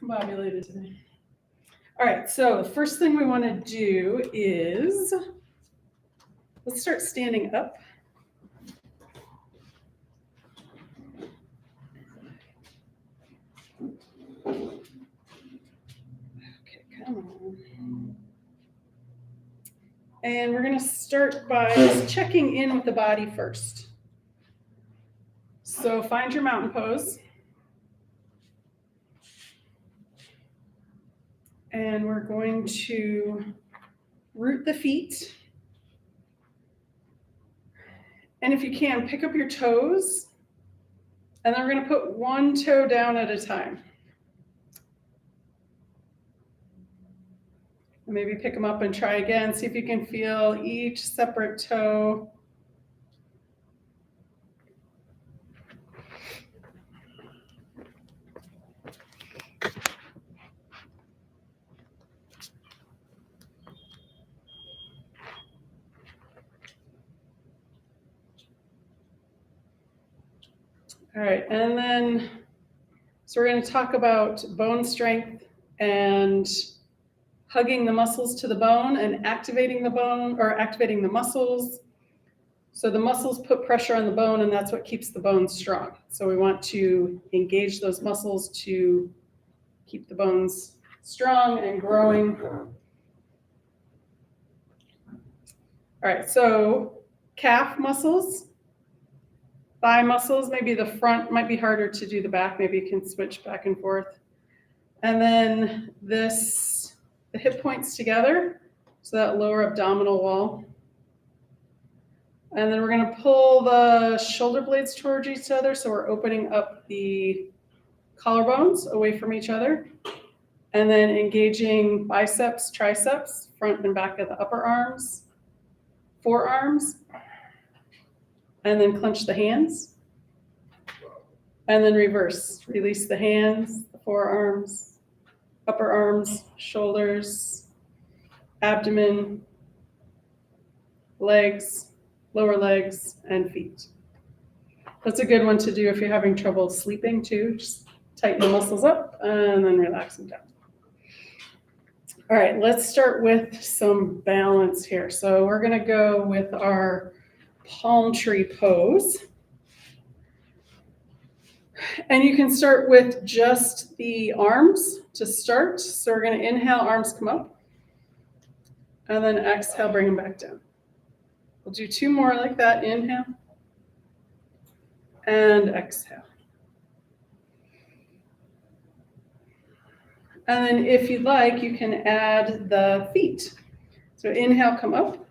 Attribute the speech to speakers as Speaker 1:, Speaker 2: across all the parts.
Speaker 1: discombobulated today. All right, so the first thing we want to do is, let's start standing up. Okay, come on. And we're going to start by just checking in with the body first. So find your mountain pose. And we're going to root the feet. And if you can, pick up your toes. And then we're going to put one toe down at a time. And maybe pick them up and try again. See if you can feel each separate toe. All right, and then, so we're going to talk about bone strength and hugging the muscles to the bone and activating the bone, or activating the muscles. So the muscles put pressure on the bone, and that's what keeps the bone strong. So we want to engage those muscles to keep the bones strong and growing. All right, so calf muscles. Thigh muscles, maybe the front might be harder to do the back. Maybe you can switch back and forth. And then the hip points together, so that lower abdominal wall. And then we're going to pull the shoulder blades towards each other, so we're opening up the collarbones away from each other. And then engaging biceps, triceps, front and back of the upper arms, forearms. And then clench the hands. And then reverse. Release the hands, the forearms, upper arms, shoulders, abdomen, legs, lower legs, and feet. That's a good one to do if you're having trouble sleeping too. Just tighten the muscles up and then relax them down. All right, let's start with some balance here. So we're going to go with our palm tree pose. And you can start with just the arms to start. So we're going to inhale, arms come up. And then exhale, bring them back down. We'll do two more like that. Inhale. And exhale. And then if you'd like, you can add the feet. So inhale, come up.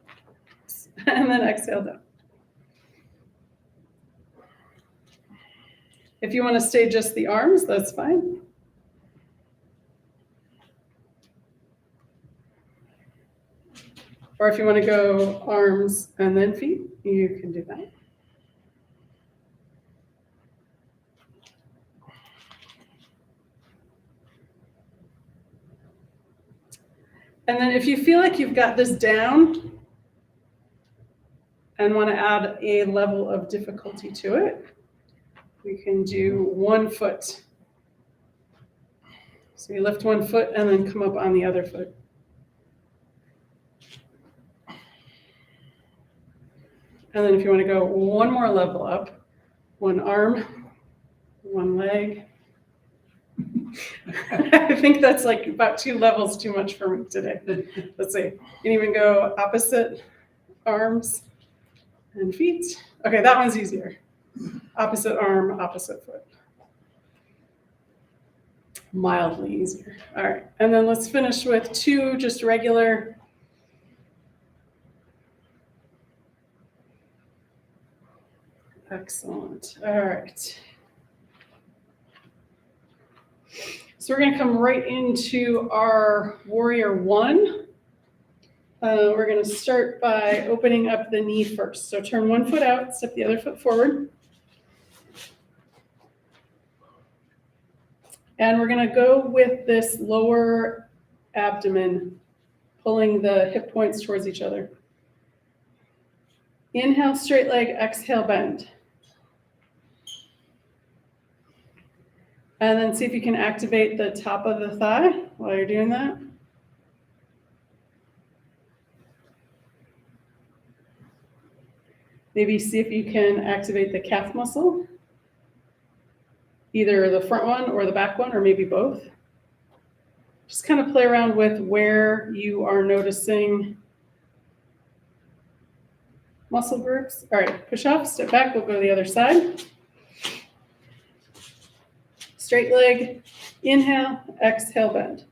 Speaker 1: And then exhale down. If you want to stay just the arms, that's fine. Or if you want to go arms and then feet, you can do that. And then if you feel like you've got this down and want to add a level of difficulty to it, we can do 1 foot. So you lift 1 foot and then come up on the other foot. And then if you want to go one more level up, 1 arm, 1 leg. I think that's like about 2 levels too much for me today. Let's see. You can even go opposite arms and feet. Okay, that one's easier. Opposite arm, opposite foot. Mildly easier. All right, and then let's finish with 2 just regular. Excellent. All right. So we're going to come right into our warrior 1. We're going to start by opening up the knee first. So turn 1 foot out, step the other foot forward. And we're going to go with this lower abdomen, pulling the hip points towards each other. Inhale, straight leg, exhale, bend. And then see if you can activate the top of the thigh while you're doing that. Maybe see if you can activate the calf muscle, either the front one or the back one, or maybe both. Just kind of play around with where you are noticing muscle groups. All right, push off, step back, we'll go to the other side. Straight leg, inhale, exhale, bend.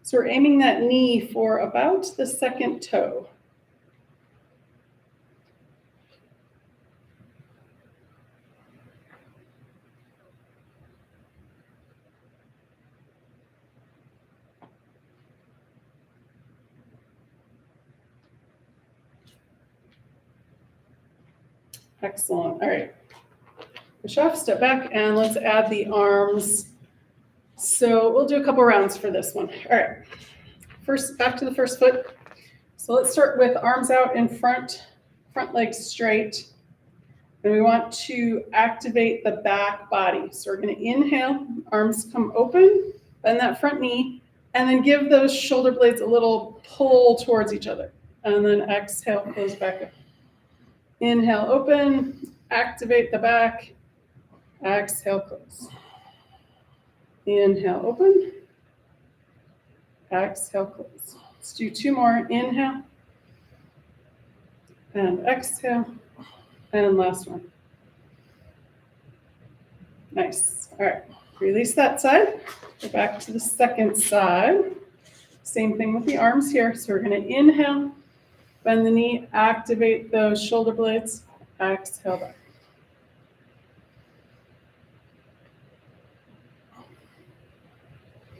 Speaker 1: So we're aiming that knee for about the second toe. Excellent. All right. Push off, step back, and let's add the arms. So we'll do a couple rounds for this one. All right. First, back to the first foot. So let's start with arms out in front, front leg straight. And we want to activate the back body. So we're going to inhale, arms come open, bend that front knee, and then give those shoulder blades a little pull towards each other. And then exhale, close back up. Inhale, open, activate the back, exhale, close. Inhale, open, exhale, close. Let's do two more. Inhale, and exhale, and last one. Nice. All right, release that side. Go back to the second side. Same thing with the arms here. So we're going to inhale, bend the knee, activate those shoulder blades, exhale back.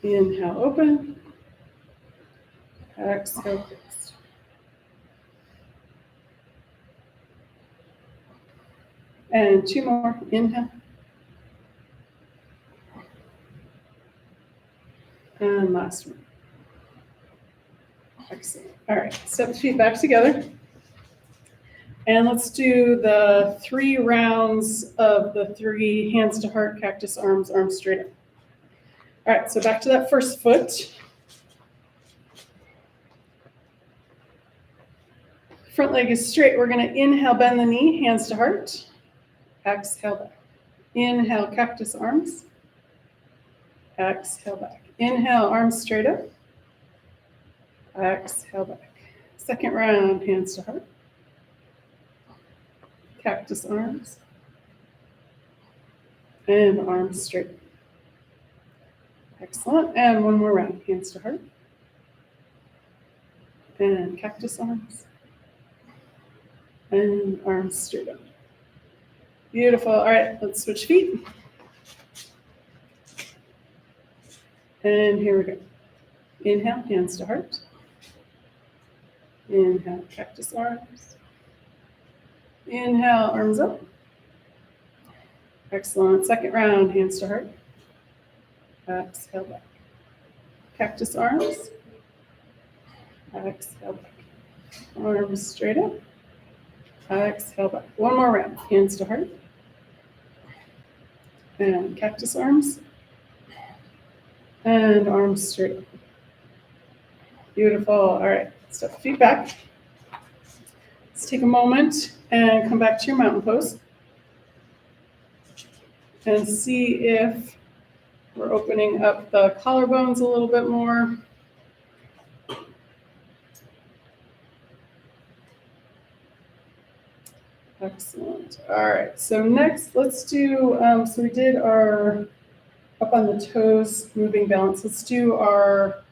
Speaker 1: Inhale, open, exhale, close. And two more. Inhale. And last one. Excellent. All right, step the feet back together. And let's do the 3 rounds of the 3 hands to heart, cactus arms, arms straight up. All right, so back to that first foot. Front leg is straight. We're going to inhale, bend the knee, hands to heart. Exhale back. Inhale, cactus arms. Exhale back. Inhale, arms straight up. Exhale back. Second round, hands to heart. Cactus arms. And arms straight. Excellent. And one more round, hands to heart. And cactus arms. And arms straight up. Beautiful. All right, let's switch feet. And here we go. Inhale, hands to heart. Inhale, cactus arms. Inhale, arms up. Excellent. Second round, hands to heart. Exhale back. Cactus arms. Exhale back. Arms straight up. Exhale back. One more round. Hands to heart. And cactus arms. And arms straight up. Beautiful. All right. Step the feet back. Let's take a moment and come back to your mountain pose. And see if we're opening up the collarbones a little bit more. Excellent. All right. So next, let's do, so we did our up on the toes, moving balance. Let's do our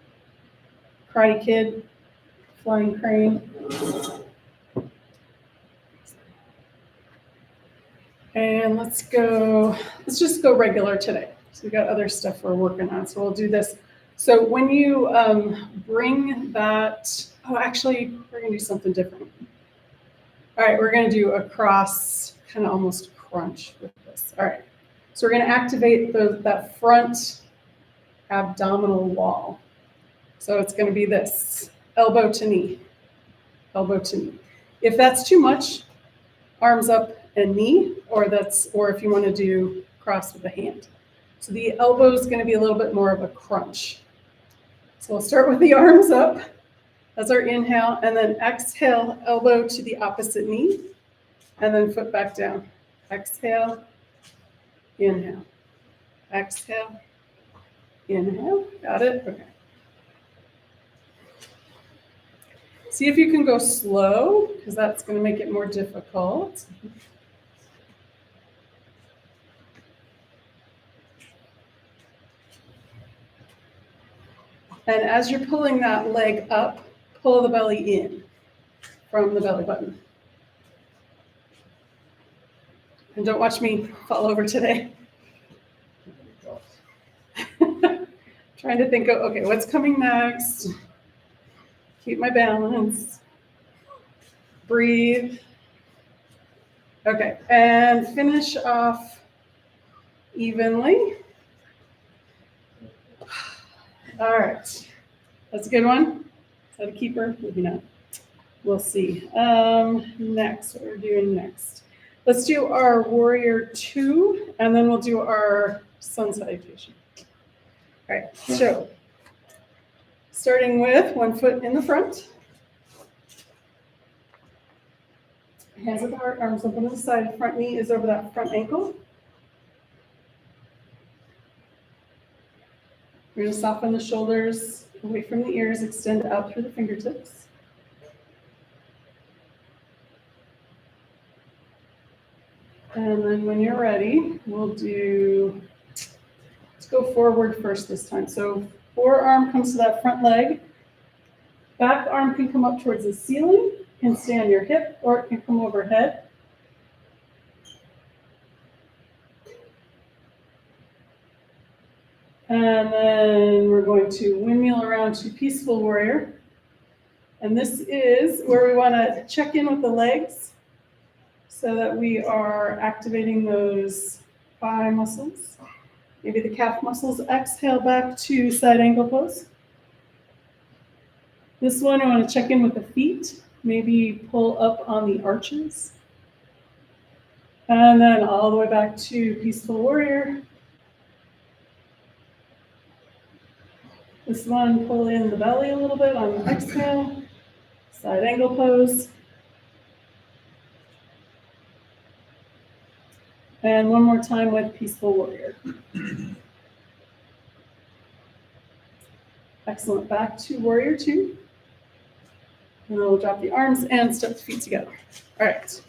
Speaker 1: Karate Kid, flying crane. And let's just go regular today. So we got other stuff we're working on. So we'll do this. So when you bring that, actually, we're gonna do something different. All right, we're gonna do a cross, kind of almost crunch with this. All right, so we're gonna activate that front abdominal wall. So it's gonna be this, elbow to knee, elbow to knee. If that's too much, arms up and knee, or if you wanna do cross with the hand. So the elbow is going to be a little bit more of a crunch. So we'll start with the arms up. That's our inhale, and then exhale, elbow to the opposite knee, and then foot back down. Exhale, inhale. Exhale, inhale. Got it? Okay. See if you can go slow, because that's going to make it more difficult. And as you're pulling that leg up, pull the belly in from the belly button. And don't watch me fall over today. Trying to think of, okay, what's coming next? Keep my balance. Breathe. Okay, and finish off evenly. All right, that's a good one. Is that a keeper? Maybe not. We'll see. Next, what we're doing next. Let's do our warrior 2, and then we'll do our sun salutation. All right, so starting with one foot in the front. Hands at the heart, arms open to the side. Front knee is over that front ankle. We're going to soften the shoulders away from the ears, extend out through the fingertips. And then when you're ready, let's go forward first this time. So forearm comes to that front leg. Back arm can come up towards the ceiling, can stay on your hip, or it can come overhead. And then we're going to windmill around to peaceful warrior. And this is where we want to check in with the legs so that we are activating those thigh muscles, maybe the calf muscles. Exhale back to side angle pose. This one, I want to check in with the feet, maybe pull up on the arches. And then all the way back to peaceful warrior. This one, pull in the belly a little bit on the exhale. Side angle pose. And one more time with peaceful warrior. Excellent. Back to warrior 2. And then we'll drop the arms and step the feet together. All right.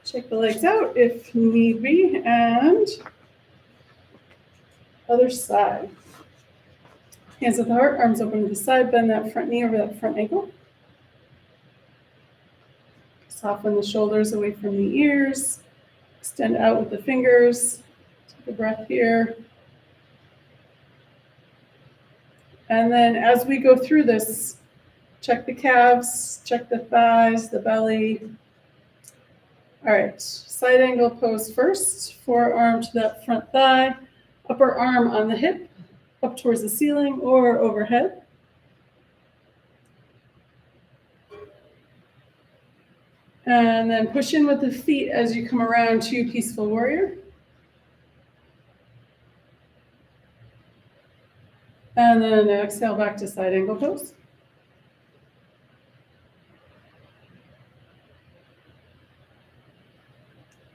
Speaker 1: Shake the legs out if need be. And other side. Hands at the heart, arms open to the side. Bend that front knee over that front ankle. Soften the shoulders away from the ears. Extend out with the fingers. Take a breath here. And then as we go through this, check the calves, check the thighs, the belly. All right, side angle pose first. Forearm to that front thigh. Upper arm on the hip, up towards the ceiling or overhead. And then push in with the feet as you come around to peaceful warrior. And then exhale back to side angle pose.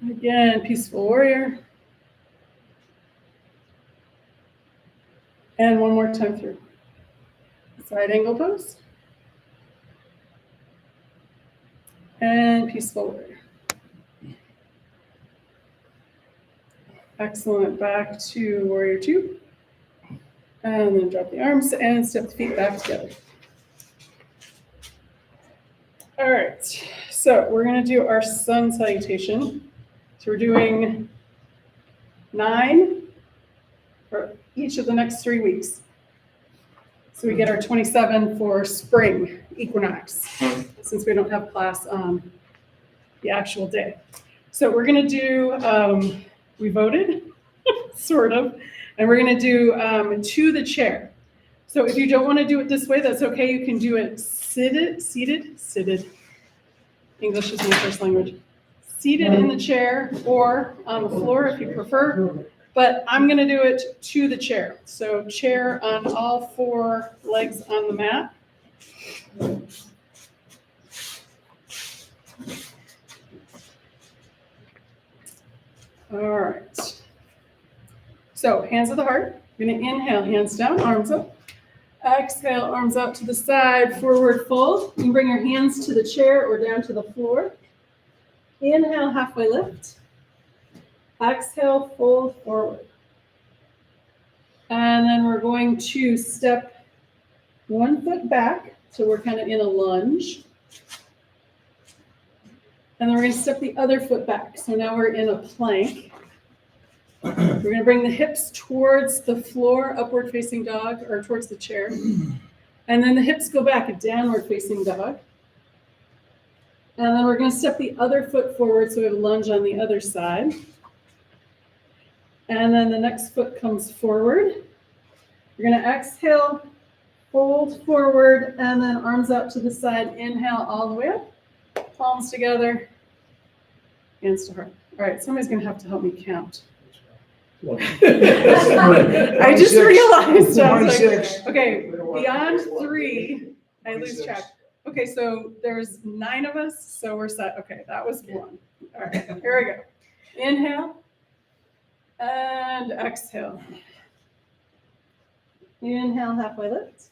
Speaker 1: Again, peaceful warrior. And one more time through. Side angle pose. And peaceful warrior. Excellent. Back to warrior 2. And then drop the arms and step the feet back together. All right. So we're going to do our sun salutation. So we're doing 9 for each of the next 3 weeks. So we get our 27 for spring equinox, since we don't have class on the actual day. So we're going to do, we voted, sort of, and we're going to do to the chair. So if you don't want to do it this way, that's okay. You can do it seated. English is my first language. Seated in the chair or on the floor if you prefer. but I'm going to do it to the chair. So chair on all 4 legs on the mat. All right. So hands at the heart. You're going to inhale, hands down, arms up. Exhale, arms out to the side, forward fold. You can bring your hands to the chair or down to the floor. Inhale, halfway lift. Exhale, fold forward. And then we're going to step 1 foot back. So we're kind of in a lunge. And then we're going to step the other foot back. So now we're in a plank. We're going to bring the hips towards the floor, upward facing dog, or towards the chair. And then the hips go back, a downward facing dog. And then we're going to step the other foot forward so we have a lunge on the other side. And then the next foot comes forward. You're going to exhale, fold forward, and then arms out to the side. Inhale all the way up, palms together, hands to heart. All right, somebody's going to have to help me count. I just realized. I was like, okay, beyond 3, I lose track. Okay, so there's 9 of us, so we're set. Okay, that was 1. All right, here we go. Inhale and exhale. Inhale, halfway lift.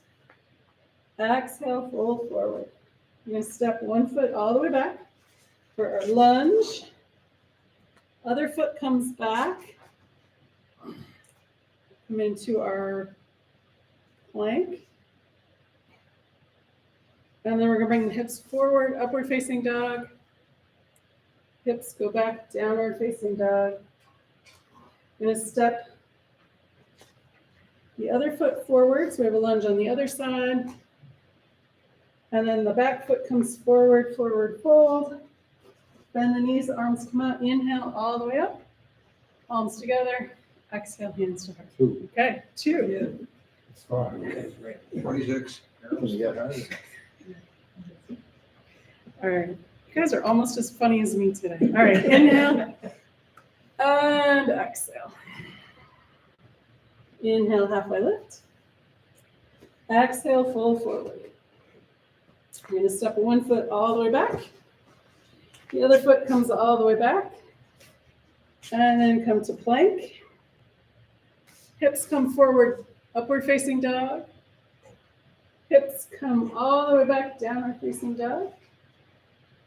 Speaker 1: Exhale, fold forward. You're going to step 1 foot all the way back for our lunge. Other foot comes back. Come into our plank. And then we're going to bring the hips forward, upward facing dog. Hips go back, downward facing dog. Going to step the other foot forward, so we have a lunge on the other side. And then the back foot comes forward, forward fold. Bend the knees, arms come out. Inhale all the way up. Palms together. Exhale, hands to heart.
Speaker 2: 2.
Speaker 1: Okay, 2.
Speaker 2: Yeah. It's fine. Okay, great. 26.
Speaker 1: All right. You guys are almost as funny as me today. All right, inhale and exhale. Inhale, halfway lift. Exhale, fold forward. You're going to step 1 foot all the way back. The other foot comes all the way back. And then come to plank. Hips come forward, upward facing dog. Hips come all the way back, downward facing dog.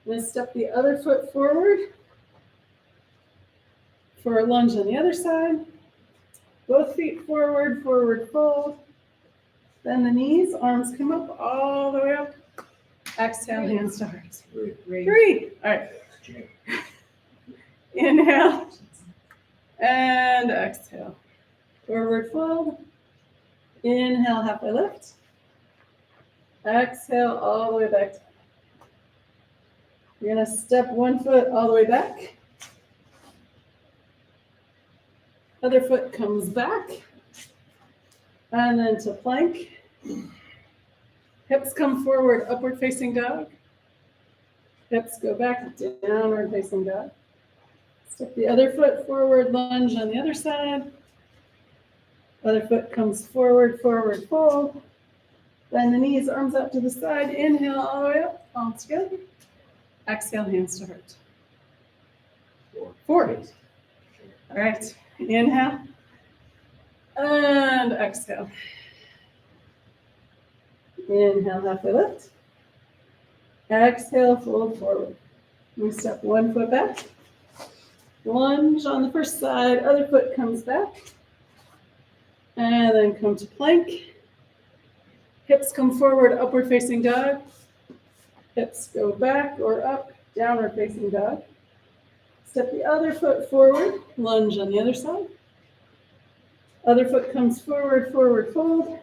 Speaker 1: Then step the other foot forward for a lunge on the other side. Both feet forward, forward fold. Bend the knees, arms come up all the way up. Exhale, hands to heart. 3. All right. Inhale and exhale. Forward fold. Inhale, halfway lift. Exhale, all the way back. You're going to step 1 foot all the way back. Other foot comes back. And then to plank. Hips come forward, upward facing dog. Hips go back, downward facing dog. Step the other foot forward, lunge on the other side. Other foot comes forward, forward fold. Bend the knees, arms up to the side. Inhale all the way up, palms together. Exhale, hands to heart. 4. All right, inhale. And exhale. Inhale, halfway lift. Exhale, fold forward. We step 1 foot back. Lunge on the first side, other foot comes back. And then come to plank. Hips come forward, upward facing dog. Hips go back or up, downward facing dog. Step the other foot forward, lunge on the other side. Other foot comes forward, forward fold.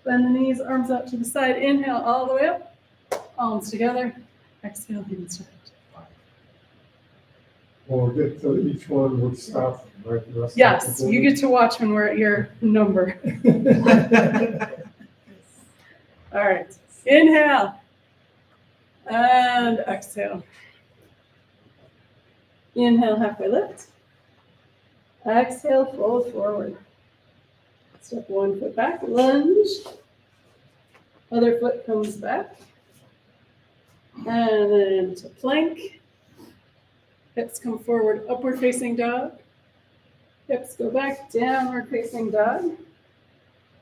Speaker 1: Bend the knees, arms out to the side. Inhale all the way up, palms together. Exhale, hands to heart.
Speaker 2: Well, we'll get to each one would stop, right? The rest
Speaker 1: Yes,
Speaker 2: of the
Speaker 1: you get to watch when we're at your number. All right, inhale and exhale. Inhale, halfway lift. Exhale, fold forward. Step one foot back, lunge. Other foot comes back. And then to plank. Hips come forward, upward facing dog. Hips go back, downward facing dog.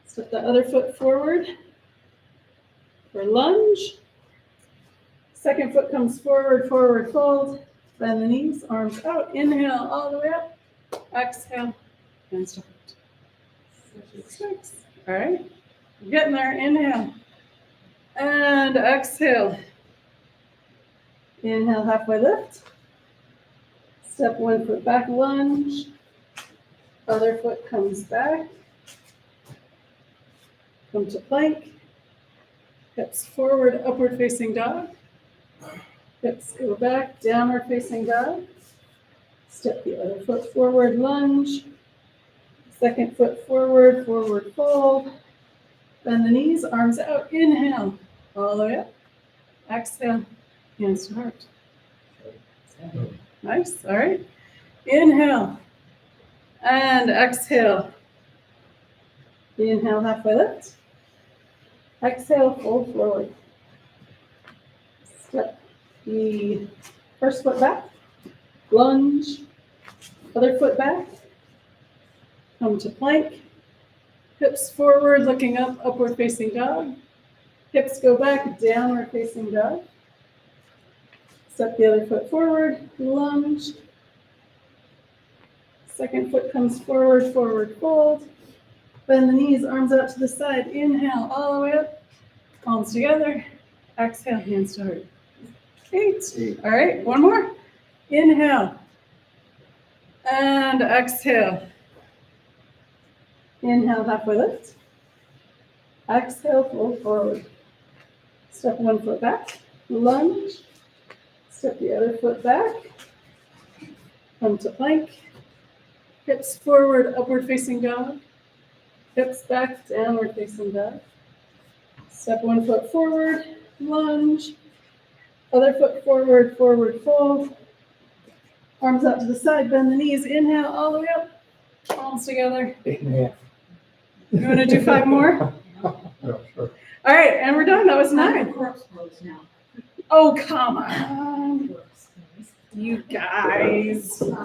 Speaker 1: Step the other foot forward for lunge. Second foot comes forward, forward fold. Bend the knees, arms out. Inhale all the way up. Exhale, hands to heart. 6. All right, we're getting there. Inhale. And exhale. Inhale, halfway lift. Step one foot back, lunge. Other foot comes back. Come to plank. Hips forward, upward facing dog. Hips go back, downward facing dog. Step the other foot forward, lunge. Second foot forward, forward fold. Bend the knees, arms out. Inhale, all the way up. Exhale, hands to heart. Nice, all right. Inhale and exhale. Inhale, halfway lift. Exhale, fold forward. Step the first foot back, lunge, other foot back, come to plank, hips forward, looking up, upward facing dog, hips go back, downward facing dog, step the other foot forward, lunge, second foot comes forward, forward fold, bend the knees, arms out to the side, inhale, all the way up, palms together, exhale, hands to heart. 8. All right, one more. Inhale. And exhale. Inhale, halfway lift. Exhale, fold forward. Step one foot back, lunge. Step the other foot back. Come to plank. Hips forward, upward facing dog. Hips back, downward facing dog. Step one foot forward, lunge. Other foot forward, forward fold. Arms out to the side, bend the knees. Inhale, all the way up. Palms together.
Speaker 2: 8.5.
Speaker 1: You want to do 5 more?
Speaker 2: Yeah, sure.
Speaker 1: All right, and we're done. That was 9.
Speaker 3: Corpse pose now.
Speaker 1: Oh, come on. You guys. All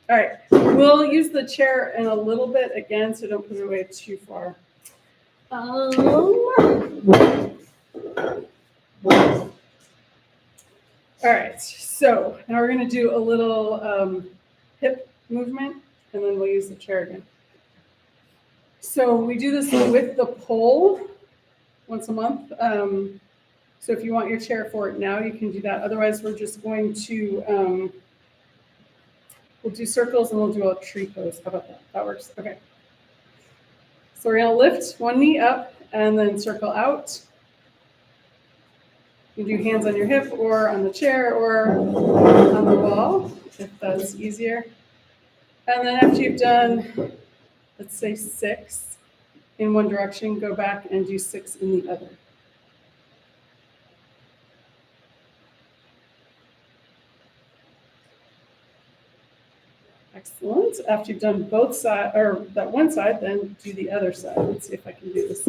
Speaker 1: right, we'll use the chair in a little bit again, so don't put it away too far. All right, so now we're going to do a little hip movement, and then we'll use the chair again. So we do this with the pole once a month. So if you want your chair for it now, you can do that. Otherwise, we're just going to, we'll do circles and we'll do a tree pose. How about that? That works. Okay. So we're going to lift one knee up and then circle out. You can do hands on your hip or on the chair or on the wall, if that's easier. And then after you've done, let's say 6 in one direction, go back and do 6 in the other. Excellent. After you've done both sides, or that one side, then do the other side. Let's see if I can do this.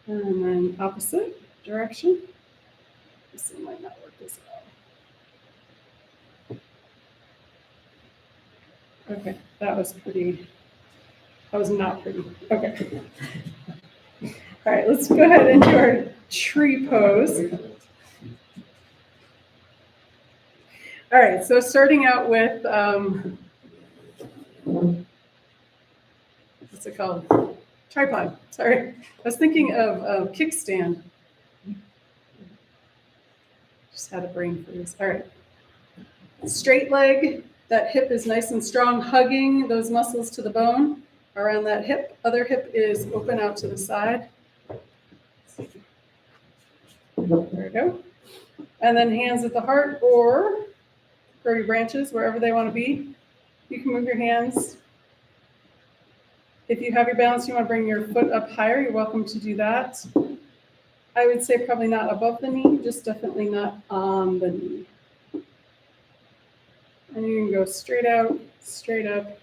Speaker 1: And then opposite direction. This one might not work as well. Okay, that was not pretty. Okay. All right, let's go ahead and do our tree pose. All right, so starting out with, what's it called? Tripod, sorry. I was thinking of kickstand. Just had a brain freeze. All right. Straight leg, that hip is nice and strong, hugging those muscles to the bone around that hip. Other hip is open out to the side. There we go. And then hands at the heart or grow your branches, wherever they want to be. You can move your hands. If you have your balance, you want to bring your foot up higher, you're welcome to do that. I would say probably not above the knee, just definitely not on the knee. And you can go straight out, straight up,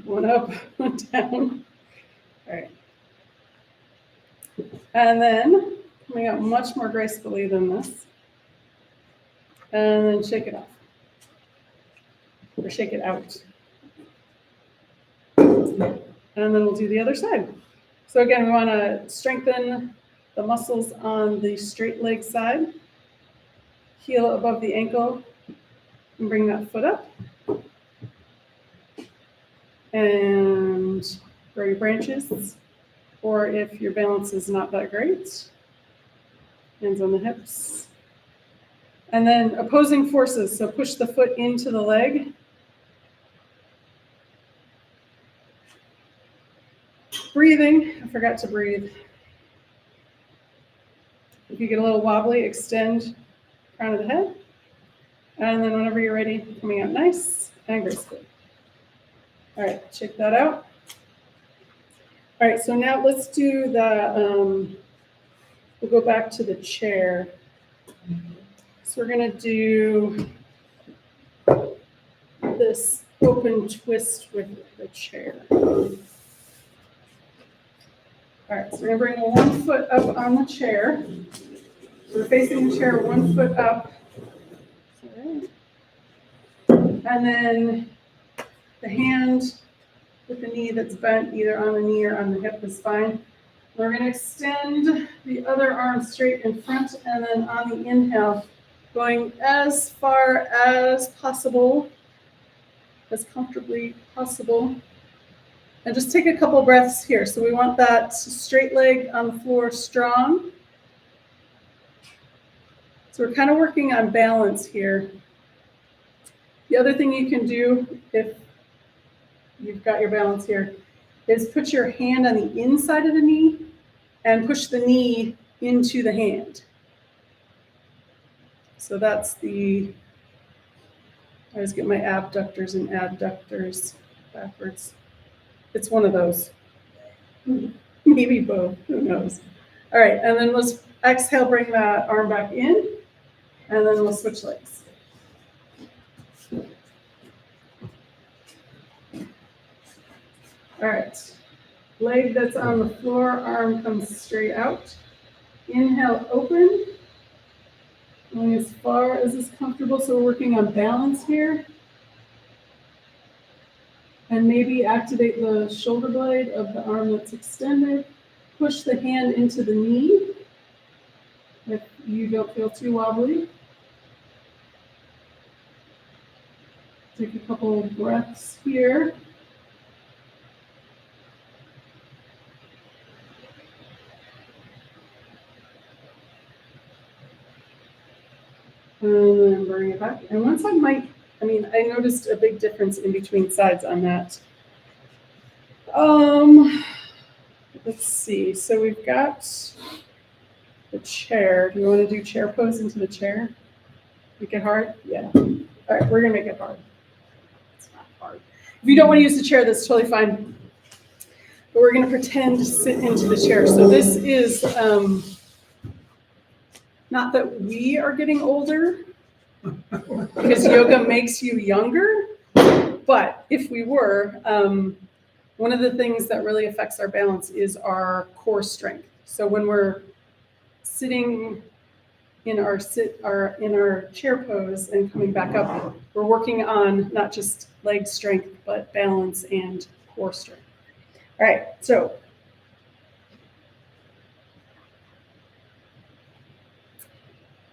Speaker 1: one up, one down. All right. And then coming out much more gracefully than this. And then shake it off. Or shake it out. And then we'll do the other side. So again, we want to strengthen the muscles on the straight leg side. Heel above the ankle and bring that foot up. And grow your branches. Or if your balance is not that great, hands on the hips. And then opposing forces. So push the foot into the leg. Breathing, I forgot to breathe. If you get a little wobbly, extend crown of the head. And then whenever you're ready, coming out nice and graceful. All right, check that out. All right, so now let's do the, we'll go back to the chair. So we're gonna do this open twist with the chair. All right, so we're gonna bring one foot up on the chair. So we're facing the chair, one foot up. And then the hand with the knee that's bent either on the knee or on the hip is fine. We're gonna extend the other arm straight in front, and then on the inhale, going as far as possible, as comfortably possible. And just take a couple breaths here. So we want that straight leg on the floor strong. So we're kind of working on balance here. The other thing you can do if you've got your balance here is put your hand on the inside of the knee and push the knee into the hand. So that's the, I always get my abductors and adductors backwards. It's one of those. Maybe both, who knows. All right, and then let's exhale, bring that arm back in, and then we'll switch legs. All right, leg that's on the floor, arm comes straight out. Inhale, open, going as far as is comfortable. So we're working on balance here. And maybe activate the shoulder blade of the arm that's extended. Push the hand into the knee if you don't feel too wobbly. Take a couple of breaths here. And then bring it back. And once I noticed a big difference in between sides on that. Let's see. So we've got the chair. Do you want to do chair pose into the chair? Make it hard? Yeah. All right, we're gonna make it hard. It's not hard. If you don't want to use the chair, that's totally fine. But we're gonna pretend to sit into the chair. So this is not that we are getting older, because yoga makes you younger, but if we were, one of the things that really affects our balance is our core strength. So when we're sitting in our chair pose and coming back up, we're working on not just leg strength, but balance and core strength. All right, so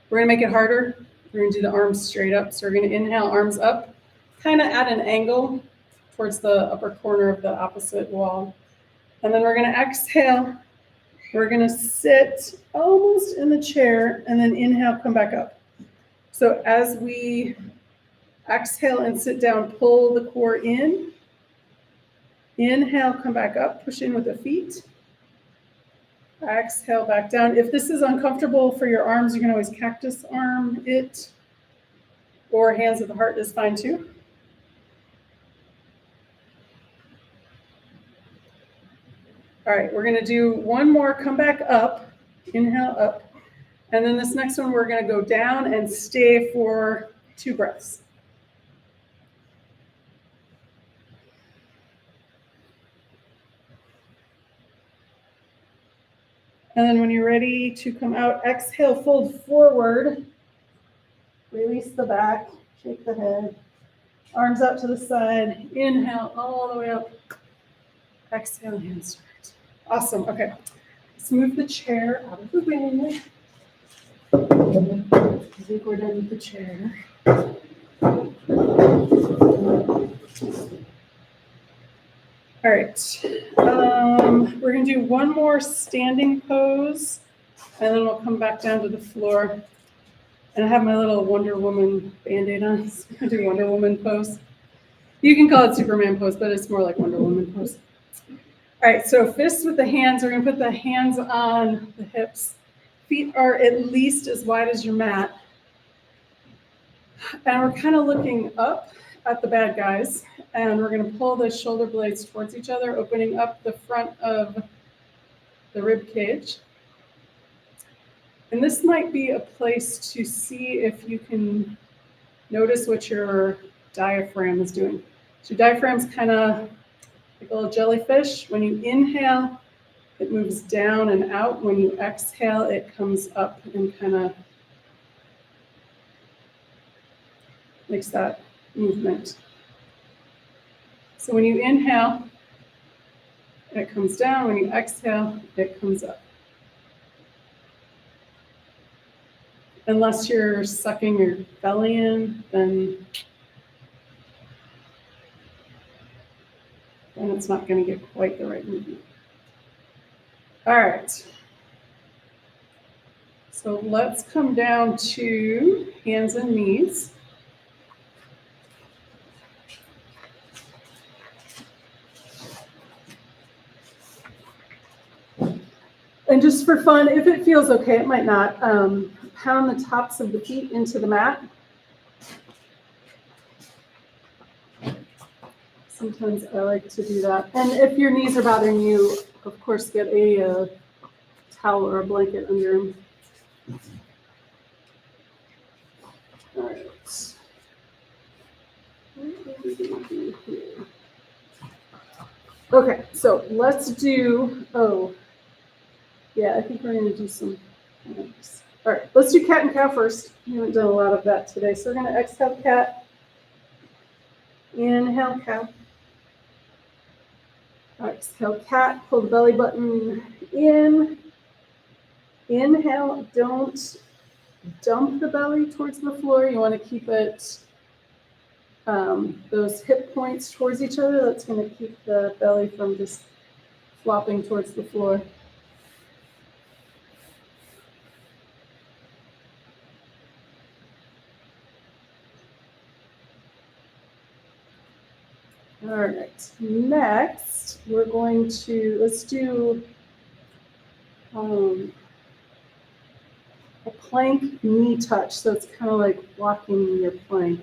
Speaker 1: we're gonna make it harder. We're gonna do the arms straight up. So we're gonna inhale, arms up, kind of at an angle towards the upper corner of the opposite wall. And then we're gonna exhale. We're gonna sit almost in the chair and then inhale, come back up. So as we exhale and sit down, pull the core in. Inhale, come back up, push in with the feet. Exhale, back down. If this is uncomfortable for your arms, you can always cactus arm it, or hands at the heart is fine too. All right, we're gonna do one more, come back up, Inhale, up. And then this next one, we're going to go down and stay for 2 breaths. And then when you're ready to come out, exhale, fold forward. Release the back, shake the head. Arms out to the side. Inhale all the way up. Exhale, hands start. Awesome. Okay. Let's move the chair out of the way. I think we're done with the chair. All right. We're going to do one more standing pose, and then we'll come back down to the floor. And I have my little Wonder Woman Band-Aid on, so I'm going to do Wonder Woman pose. You can call it Superman pose, but it's more like Wonder Woman pose. All right, so fists with the hands. We're going to put the hands on the hips. Feet are at least as wide as your mat. And we're kind of looking up at the bad guys. And we're going to pull the shoulder blades towards each other, opening up the front of the rib cage. And this might be a place to see if you can notice what your diaphragm is doing. So your diaphragm's kind of like a little jellyfish. When you inhale, it moves down and out. When you exhale, it comes up and kind of makes that movement. So when you inhale, it comes down. When you exhale, it comes up. Unless you're sucking your belly in, then it's not going to get quite the right movement. All right. So let's come down to hands and knees. And just for fun, if it feels okay, it might not, pound the tops of the feet into the mat. Sometimes I like to do that. And if your knees are bothering you, of course, get a towel or a blanket under them. All right. What are we going to do here? Okay, so let's do, yeah, I think we're going to do some. All right, let's do cat and cow first. We haven't done a lot of that today. So we're going to exhale cat, inhale cow. Exhale cat, pull the belly button in. Inhale, don't dump the belly towards the floor. You want to keep it, those hip points towards each other. That's going to keep the belly from just flopping towards the floor. All right, next we're going to, let's do a plank knee touch. So it's kind of like walking your plank.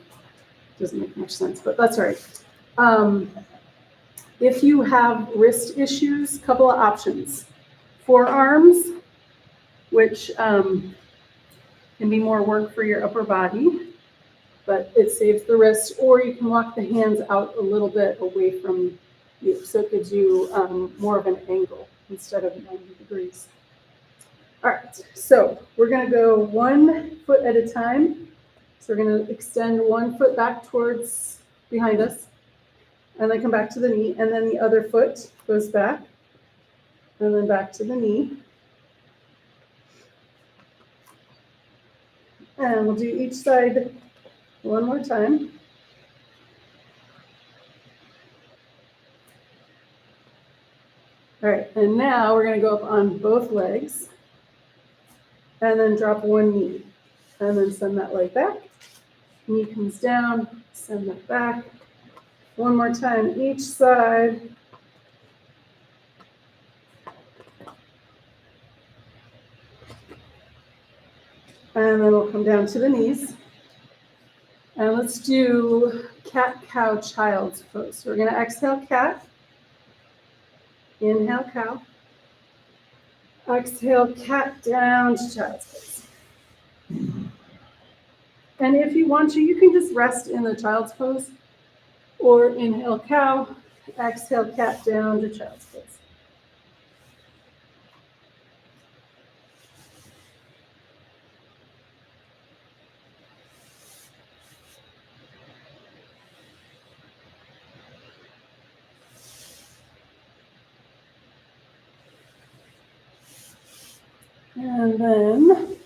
Speaker 1: Doesn't make much sense, but that's all right. If you have wrist issues, couple of options. Forearms, which can be more work for your upper body, but it saves the wrist, or you can walk the hands out a little bit away from you, so it gives you more of an angle instead of 90 degrees. All right, so we're gonna go 1 foot at a time. So we're gonna extend 1 foot back towards behind us, and then come back to the knee, and then the other foot goes back, and then back to the knee. And we'll do each side one more time. All right, and now we're going to go up on both legs and then drop one knee and then send that leg back. Knee comes down, send that back. One more time each side. And then we'll come down to the knees. And let's do cat, cow, child's pose. So we're going to exhale cat, inhale cow, Exhale, cat down to child's pose. And if you want to, you can just rest in the child's pose, or inhale cow, exhale cat down to child's pose. And then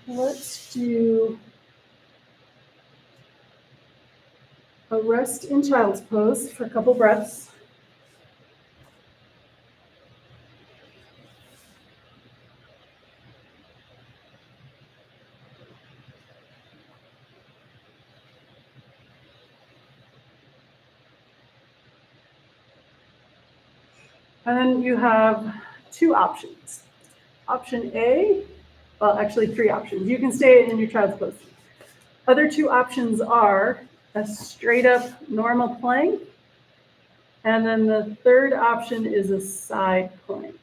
Speaker 1: let's do a rest in child's pose for a couple breaths. And then you have two options. Option A, well, actually three options. You can stay in your child's pose. Other two options are a straight up normal plank, and then the third option is a side plank.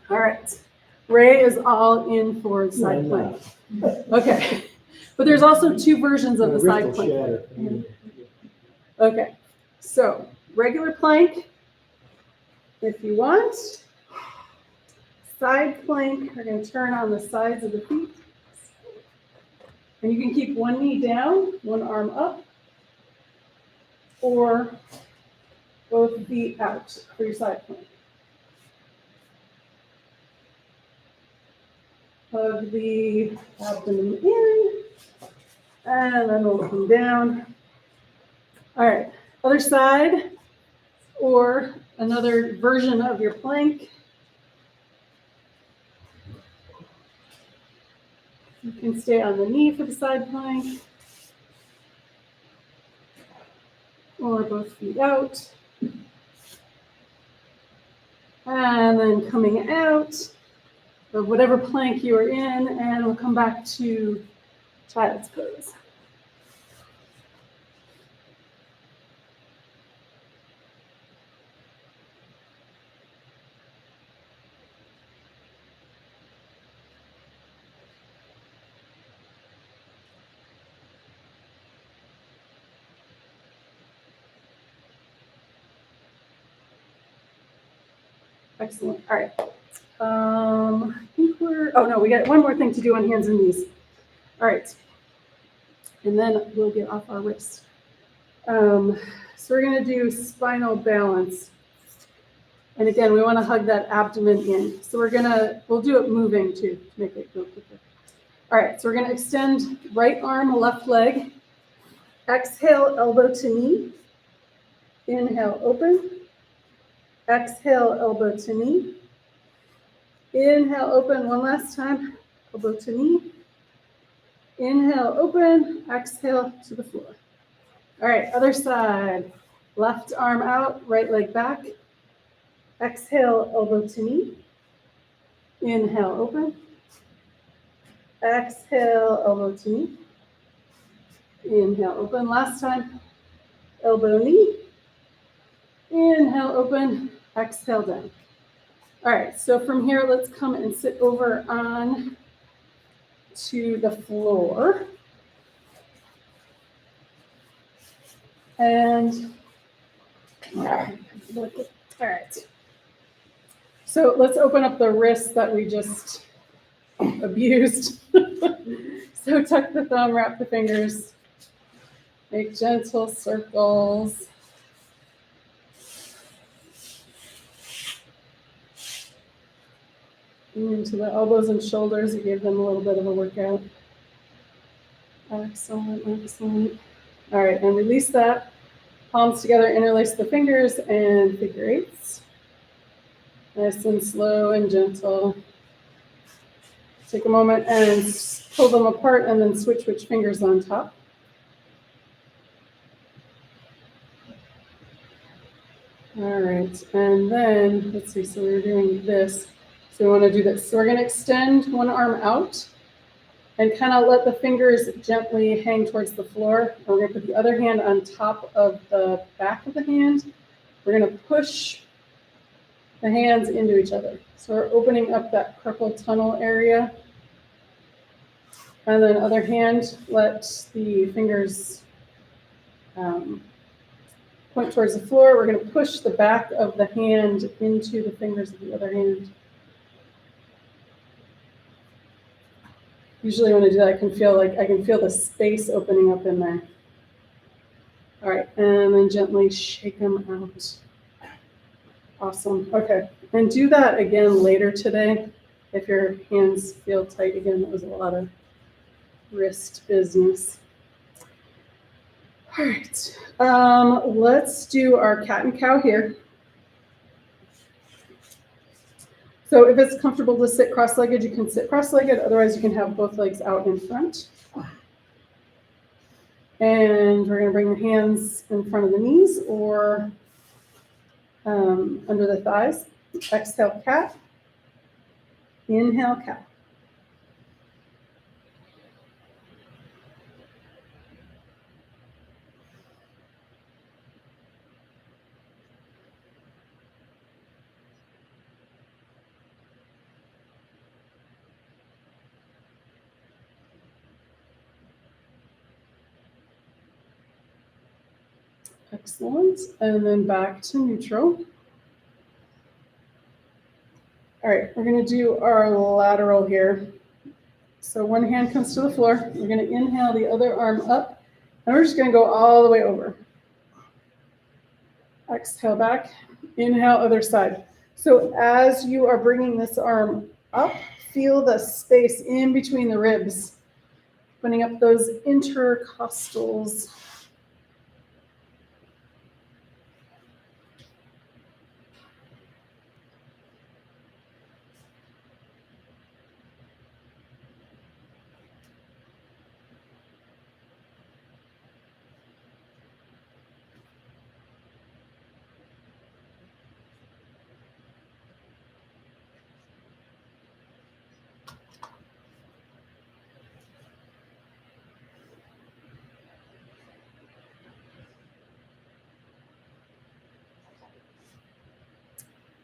Speaker 1: All right, Ray is all in for side plank. Okay, but there's also two versions of the side plank. Okay, so regular plank, if you want. Side plank, we're going to turn on the sides of the feet. And you can keep one knee down, one arm up, or both feet out for your side plank. Hug the abdomen in, and then we'll come down. All right, other side, or another version of your plank. You can stay on the knee for the side plank, or both feet out. And then coming out of whatever plank you are in, and we'll come back to child's pose. Excellent. All right. I think we got one more thing to do on hands and knees. All right. And then we'll get off our wrists. So we're going to do spinal balance. And again, we want to hug that abdomen in. So we'll do it moving too, to make it go quicker. All right. So we're going to extend right arm, left leg. Exhale, elbow to knee. Inhale, open. Exhale, elbow to knee. Inhale, open one last time. Elbow to knee. Inhale, open. Exhale to the floor. All right, other side. Left arm out, right leg back. Exhale, elbow to knee. Inhale, open. Exhale, elbow to knee. Inhale, open. Last time. Elbow, knee. Inhale, open. Exhale, down. All right, so from here, let's come and sit over on to the floor. And, all right. So let's open up the wrists that we just abused. So tuck the thumb, wrap the fingers, make gentle circles. Into the elbows and shoulders, you gave them a little bit of a workout. Excellent, excellent. All right, and release that. Palms together, interlace the fingers and figure eights. Nice and slow and gentle. Take a moment and pull them apart and then switch which fingers on top. All right, and then, let's see, so we're doing this. So we want to do this. So we're going to extend one arm out and kind of let the fingers gently hang towards the floor. We're going to put the other hand on top of the back of the hand. We're going to push the hands into each other. So we're opening up that carpal tunnel area. And then other hand, let the fingers point towards the floor. We're going to push the back of the hand into the fingers of the other hand. Usually when I do that, I can feel the space opening up in there. All right, and then gently shake them out. Awesome. Okay, and do that again later today. If your hands feel tight again, that was a lot of wrist business. All right, let's do our cat and cow here. So if it's comfortable to sit cross-legged, you can sit cross-legged. Otherwise, you can have both legs out in front. And we're going to bring the hands in front of the knees or under the thighs. Exhale, cat. Inhale, cat. Excellent. And then back to neutral. All right, we're going to do our lateral here. So one hand comes to the floor. We're going to inhale the other arm up, and we're just going to go all the way over. Exhale back. Inhale, other side. So as you are bringing this arm up, feel the space in between the ribs, opening up those intercostals.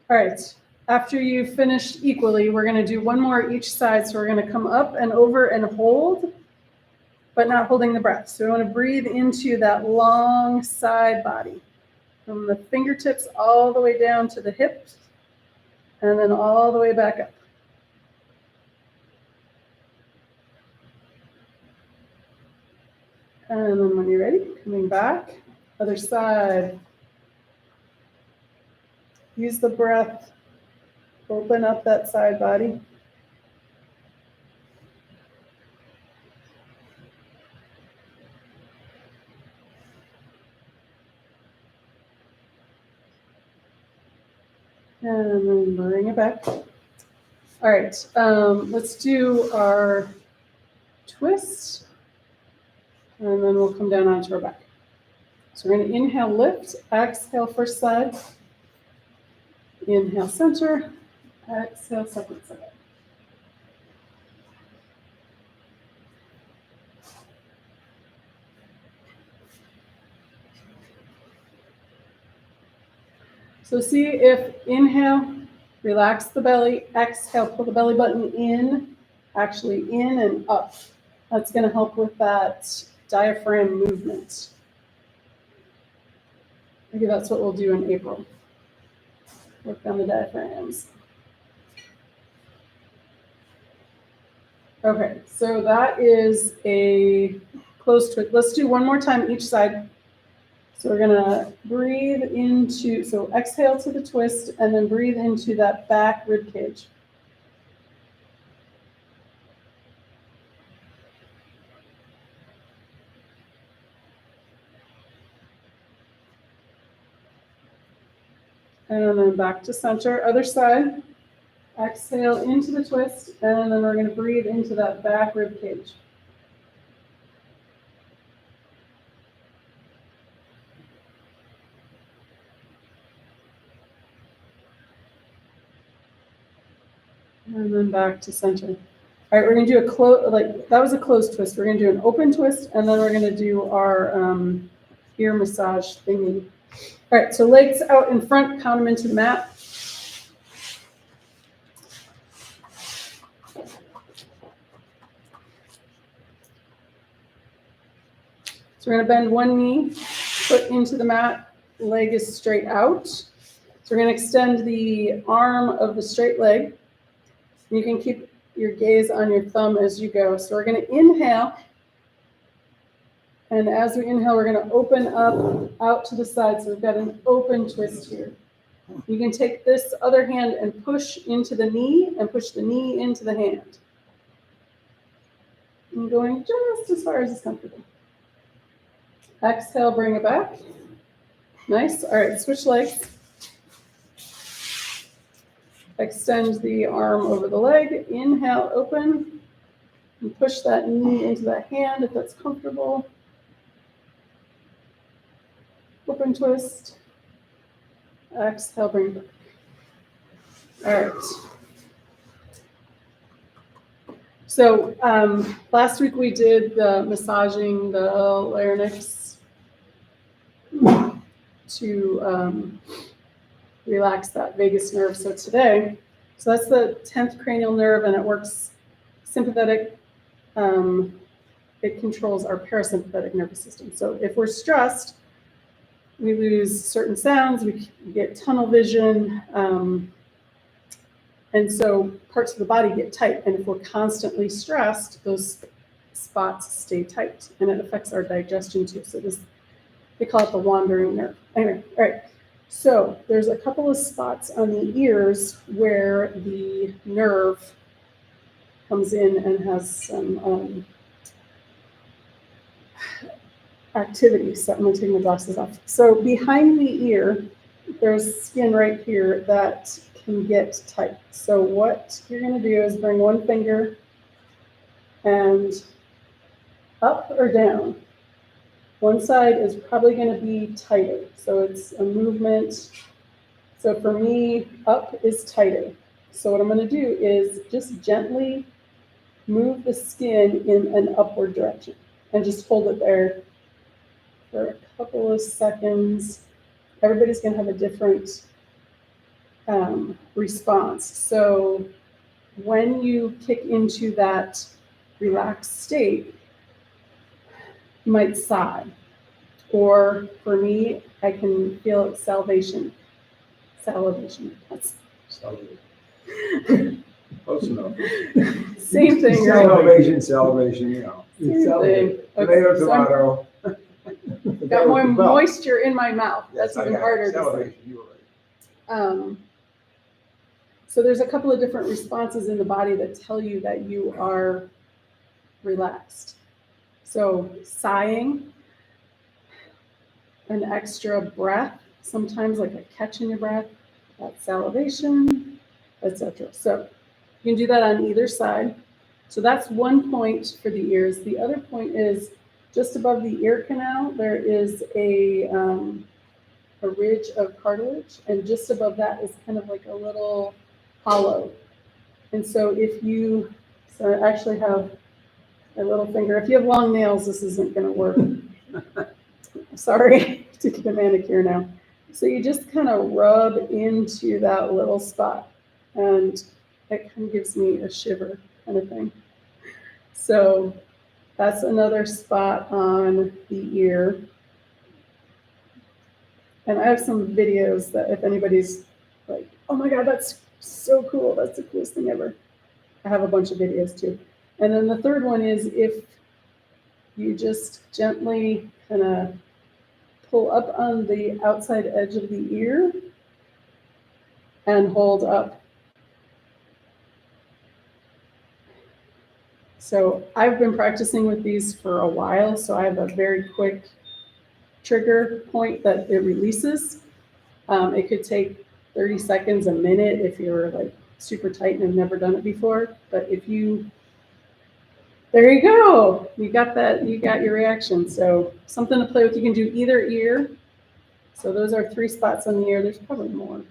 Speaker 1: All right, after you've finished equally, we're going to do one more each side. So we're going to come up and over and hold, but not holding the breath. So we want to breathe into that long side body from the fingertips all the way down to the hips and then all the way back up. And then when you're ready, coming back, other side. Use the breath, open up that side body. And then bring it back. All right, let's do our twist, and then we'll come down onto our back. So we're going to inhale, lift, exhale, first side. Inhale, center, exhale, second side. So see if inhale, relax the belly, exhale, pull the belly button in, actually in and up. That's going to help with that diaphragm movement. Maybe that's what we'll do in April. Work on the diaphragms. Okay, so that is a closed twist. Let's do one more time each side. So we're gonna breathe into, so exhale to the twist and then breathe into that back rib cage. And then back to center, other side. Exhale into the twist, and then we're going to breathe into that back rib cage. And then back to center. All right, we're going to do a close, like that was a closed twist. We're going to do an open twist, and then we're going to do our ear massage thingy. All right, so legs out in front, pound them into the mat. So we're gonna bend one knee, foot into the mat, leg is straight out. So we're gonna extend the arm of the straight leg. You can keep your gaze on your thumb as you go. So we're gonna inhale. And as we inhale, we're gonna open up out to the side. So we've got an open twist here. You can take this other hand and push into the knee and push the knee into the hand. And going just as far as is comfortable. Exhale, bring it back. Nice. All right, switch legs. Extend the arm over the leg. Inhale, open. And push that knee into that hand if that's comfortable. Open twist. Exhale, bring it back. All right. So last week we did the massaging the larynx to relax that vagus nerve. So today, so that's the 10th cranial nerve, and it works sympathetic. It controls our parasympathetic nervous system. So if we're stressed, we lose certain sounds, we get tunnel vision, and so parts of the body get tight. And if we're constantly stressed, those spots stay tight, and it affects our digestion too. So they call it the wandering nerve. Anyway, all right. So there's a couple of spots on the ears where the nerve comes in and has some activity. So I'm going to take my glasses off. So behind the ear, there's skin right here that can get tight. So what you're going to do is bring one finger and up or down. One side is probably going to be tighter. So it's a movement. So for me, up is tighter. So what I'm going to do is just gently move the skin in an upward direction and just hold it there for a couple of seconds. Everybody's going to have a different response. So when you kick into that relaxed state, you might sigh. Or for me, I can feel it, salivation. That's
Speaker 3: Close enough.
Speaker 1: same thing, right?
Speaker 3: Salivation, you know.
Speaker 1: Same thing.
Speaker 3: Tomato,
Speaker 1: So I'm-
Speaker 3: tomato.
Speaker 1: got more moisture in my mouth.
Speaker 3: Yes,
Speaker 1: That's
Speaker 3: I
Speaker 1: even
Speaker 3: got it.
Speaker 1: harder to say.
Speaker 3: Salivation, you were right.
Speaker 1: So there's a couple of different responses in the body that tell you that you are relaxed. So sighing, an extra breath, sometimes like a catch in your breath, that's salivation, etc. So you can do that on either side. So that's one point for the ears. The other point is just above the ear canal, there is a ridge of cartilage, and just above that is kind of like a little hollow. And so so I actually have a little finger. If you have long nails, this isn't going to work. Sorry, to get a manicure now. So you just kind of rub into that little spot, and it kind of gives me a shiver kind of thing. So that's another spot on the ear. And I have some videos that if anybody's like, oh my God, that's so cool. That's the coolest thing ever. I have a bunch of videos too. And then the third one is if you just gently kind of pull up on the outside edge of the ear and hold up. So I've been practicing with these for a while, so I have a very quick trigger point that it releases. It could take 30 seconds, a minute if you're like super tight and have never done it before. But there you go. You got that, you got your reaction. So something to play with. You can do either ear. So those are 3 spots on the ear. There's probably more,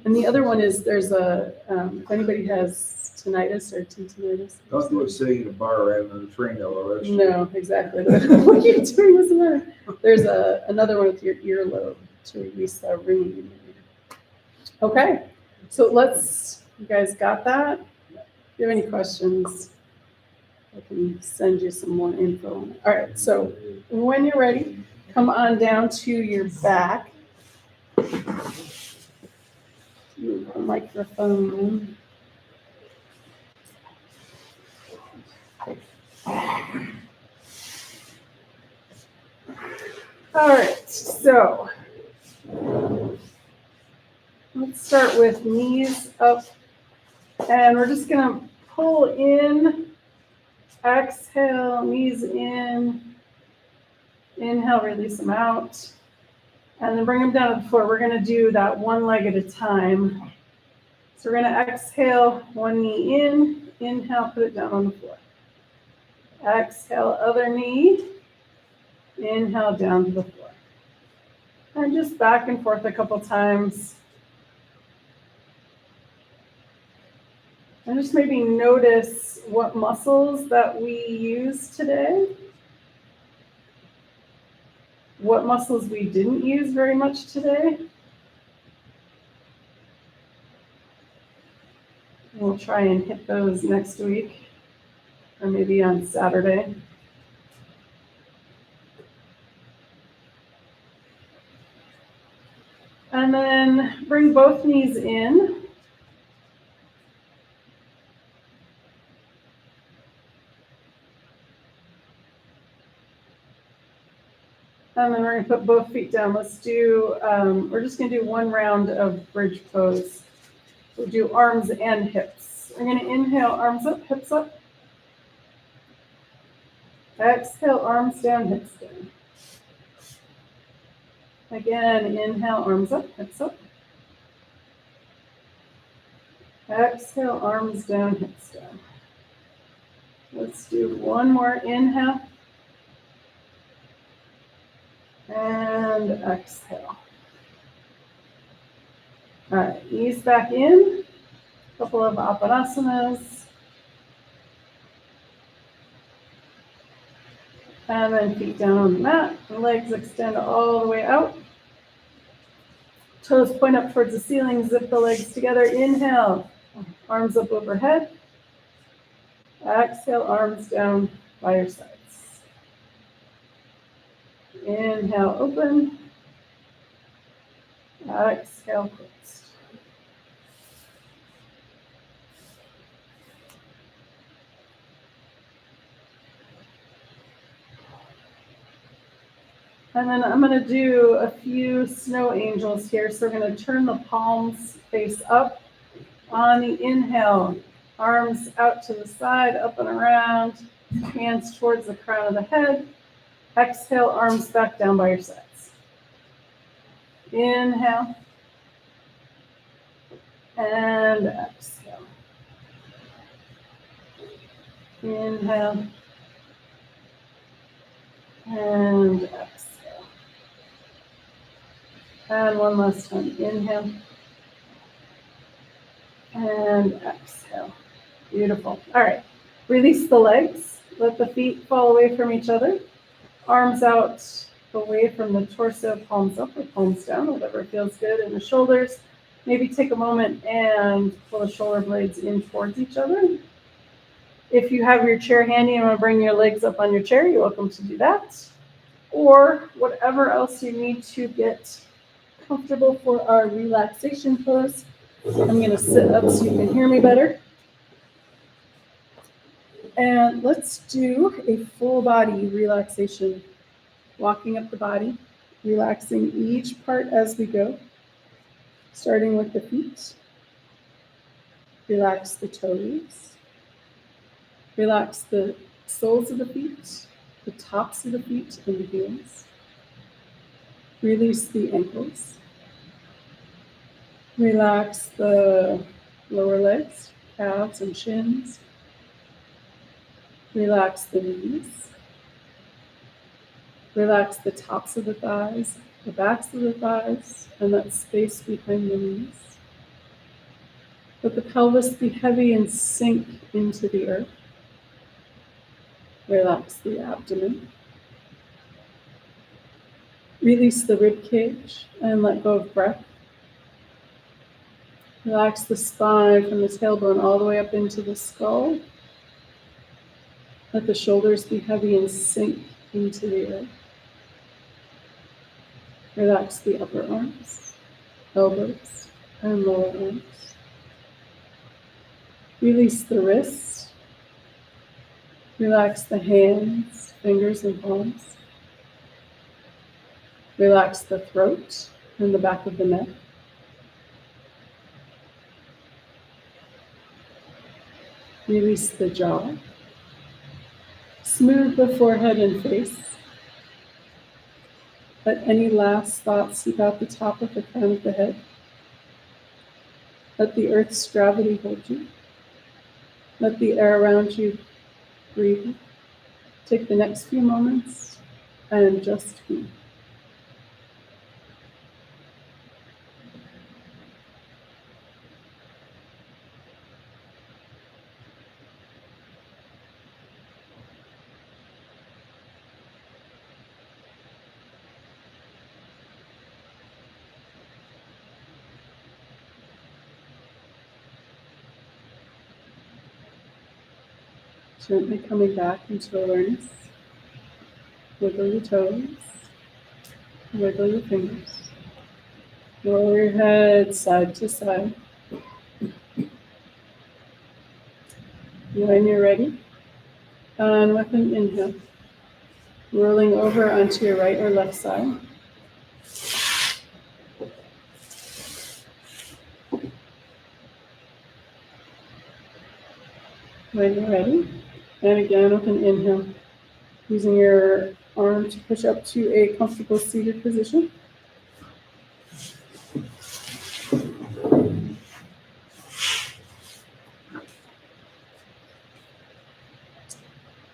Speaker 1: and the other one is there's if anybody has tinnitus or tinnitus.
Speaker 3: Don't do it sitting in a bar rather than a train elevation.
Speaker 1: No, exactly. What are you doing? What's the matter? There's another one with your earlobe to release the ringing in your ear. Okay, so you guys got that? Do you have any questions? I can send you some more info on it. All right, so when you're ready, come on down to your back. Move the microphone. All right, so let's start with knees up, and we're just gonna pull in, exhale, knees in, inhale, release them out, and then bring them down to the floor. We're gonna do that one leg at a time. So we're gonna exhale, one knee in, inhale, put it down on the floor. Exhale, other knee, inhale, down to the floor. And just back and forth a couple times. And just maybe notice what muscles that we use today. What muscles we didn't use very much today. We'll try and hit those next week, or maybe on Saturday. And then bring both knees in. And then we're going to put both feet down. Let's do, we're just going to do one round of bridge pose. We'll do arms and hips. We're going to inhale, arms up, hips up. Exhale, arms down, hips down. Again, inhale, arms up, hips up. Exhale, arms down, hips down. Let's do one more inhale. And exhale. All right, ease back in. A couple of apanasanas. And then feet down on the mat. The legs extend all the way out. Toes point up towards the ceiling. Zip the legs together. Inhale. Arms up overhead. Exhale, arms down by your sides. Inhale, open. Exhale, closed. And then I'm going to do a few snow angels here. So we're going to turn the palms face up. On the inhale, arms out to the side, up and around, hands towards the crown of the head. Exhale, arms back down by your sides. Inhale. And exhale. Inhale. And exhale. And one last time. Inhale. And exhale. Beautiful. All right. Release the legs. Let the feet fall away from each other. Arms out away from the torso, palms up or palms down, whatever feels good in the shoulders. Maybe take a moment and pull the shoulder blades in towards each other. If you have your chair handy and want to bring your legs up on your chair, you're welcome to do that. Or whatever else you need to get comfortable for our relaxation pose. I'm going to sit up so you can hear me better. And let's do a full body relaxation. Walking up the body, relaxing each part as we go. Starting with the feet. Relax the toes. Relax the soles of the feet, the tops of the feet, and the heels. Release the ankles. Relax the lower legs, calves, and shins. Relax the knees. Relax the tops of the thighs, the backs of the thighs, and that space behind the knees. Let the pelvis be heavy and sink into the earth. Relax the abdomen. Release the rib cage and let go of breath. Relax the spine from the tailbone all the way up into the skull. Let the shoulders be heavy and sink into the earth. Relax the upper arms, elbows, and lower arms. Release the wrists. Relax the hands, fingers, and palms. Relax the throat and the back of the neck. Release the jaw. Smooth the forehead and face. Let any last thoughts seep out the top of the crown of the head. Let the earth's gravity hold you. Let the air around you breathe. Take the next few moments and just be. Gently coming back into awareness. Wiggle your toes. Wiggle your fingers. Roll your head side to side. When you're ready, and with an inhale, rolling over onto your right or left side. When you're ready, and again with an inhale, using your arm to push up to a comfortable seated position.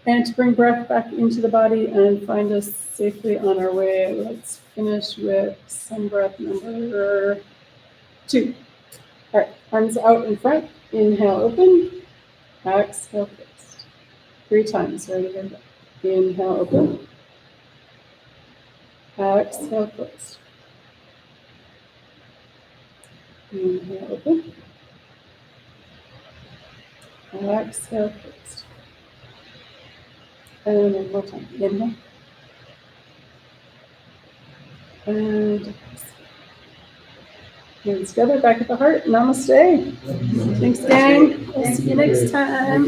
Speaker 1: And to bring breath back into the body and find us safely on our way, let's finish with sun breath number 2. All right, arms out in front. Inhale, open. Exhale, closed. 3 times. Ready to go. Inhale, open. Exhale, closed. Inhale, open. Exhale, closed. And one more time. Inhale. And exhale. Hands together, back at the heart. Namaste. Thanks, gang. We'll see you next time.